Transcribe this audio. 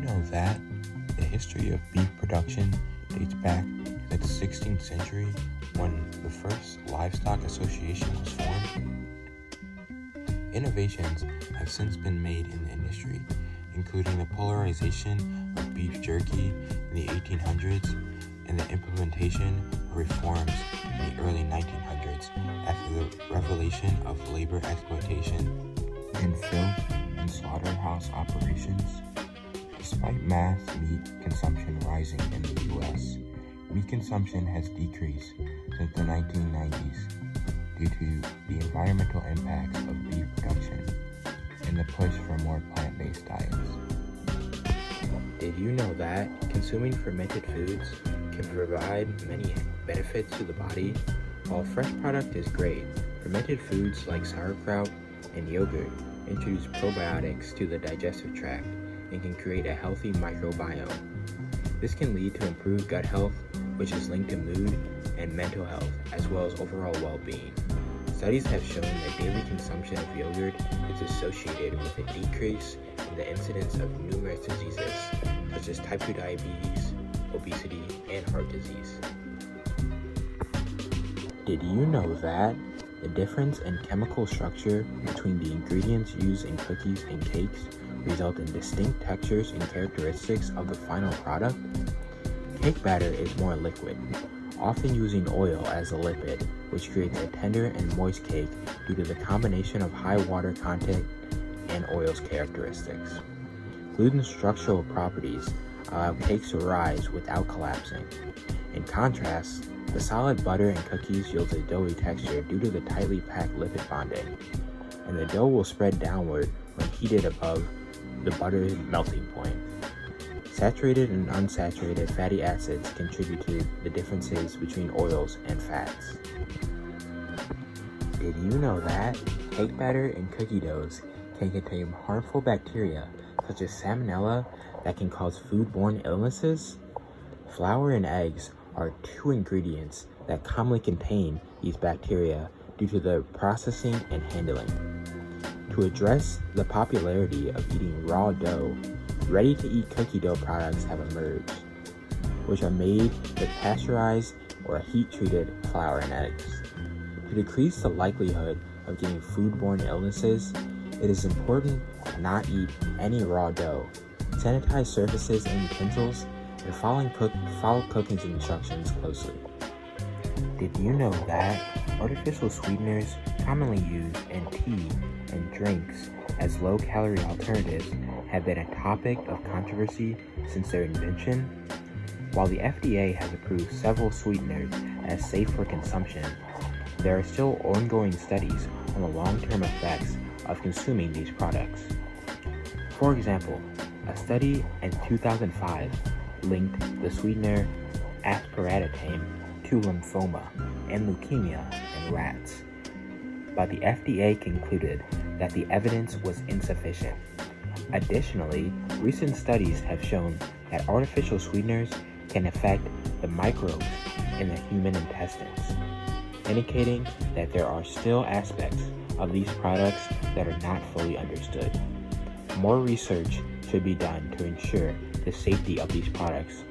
know that the history of beef production dates back to the 16th century when the first livestock association was formed? Innovations have since been made in the industry, including the popularization of beef jerky in the 1800s and the implementation of reforms in the early 1900s after the revelation of labor exploitation and filth in slaughterhouse operations. Despite mass meat consumption rising in the U.S., meat consumption has decreased since the 1990s due to the environmental impacts of beef production and the push for more plant-based diets. Did you know that consuming fermented foods can provide many benefits to the body? While fresh product is great, fermented foods like sauerkraut and yogurt introduce probiotics to the digestive tract and can create a healthy microbiome. This can lead to improved gut health, which is linked to mood and mental health, as well as overall well-being. Studies have shown that daily consumption of yogurt is associated with a decrease in the incidence of numerous diseases, such as type 2 diabetes, obesity, and heart disease. Did you know that the difference in chemical structure between the ingredients used in cookies and cakes result in distinct textures and characteristics of the final product? Cake batter is more liquid, often using oil as a lipid, which creates a tender and moist cake due to the combination of high water content and oil's characteristics. Gluten's structural properties allow cakes to rise without collapsing. In contrast, the solid butter in cookies yields a doughy texture due to the tightly packed lipid bonding, and the dough will spread downward when heated above the butter's melting point. Saturated and unsaturated fatty acids contribute to the differences between oils and fats. Did you know that cake batter and cookie doughs can contain harmful bacteria such as salmonella that can cause foodborne illnesses? Flour and eggs are two ingredients that commonly contain these bacteria due to their processing and handling. To address the popularity of eating raw dough, ready-to-eat cookie dough products have emerged, which are made with pasteurized or heat-treated flour and eggs. To decrease the likelihood of getting foodborne illnesses, it is important to not eat any raw dough, sanitize surfaces and utensils, and follow cooking instructions closely. Did you know that artificial sweeteners commonly used in tea and drinks as low-calorie alternatives have been a topic of controversy since their invention? While the FDA has approved several sweeteners as safe for consumption, there are still ongoing studies on the long-term effects of consuming these products. For example, a study in 2005 linked the sweetener aspartame to lymphoma and leukemia in rats, but the FDA concluded that the evidence was insufficient. Additionally, recent studies have shown that artificial sweeteners can affect the microbes in the human intestines, indicating that there are still aspects of these products that are not fully understood. More research should be done to ensure the safety of these products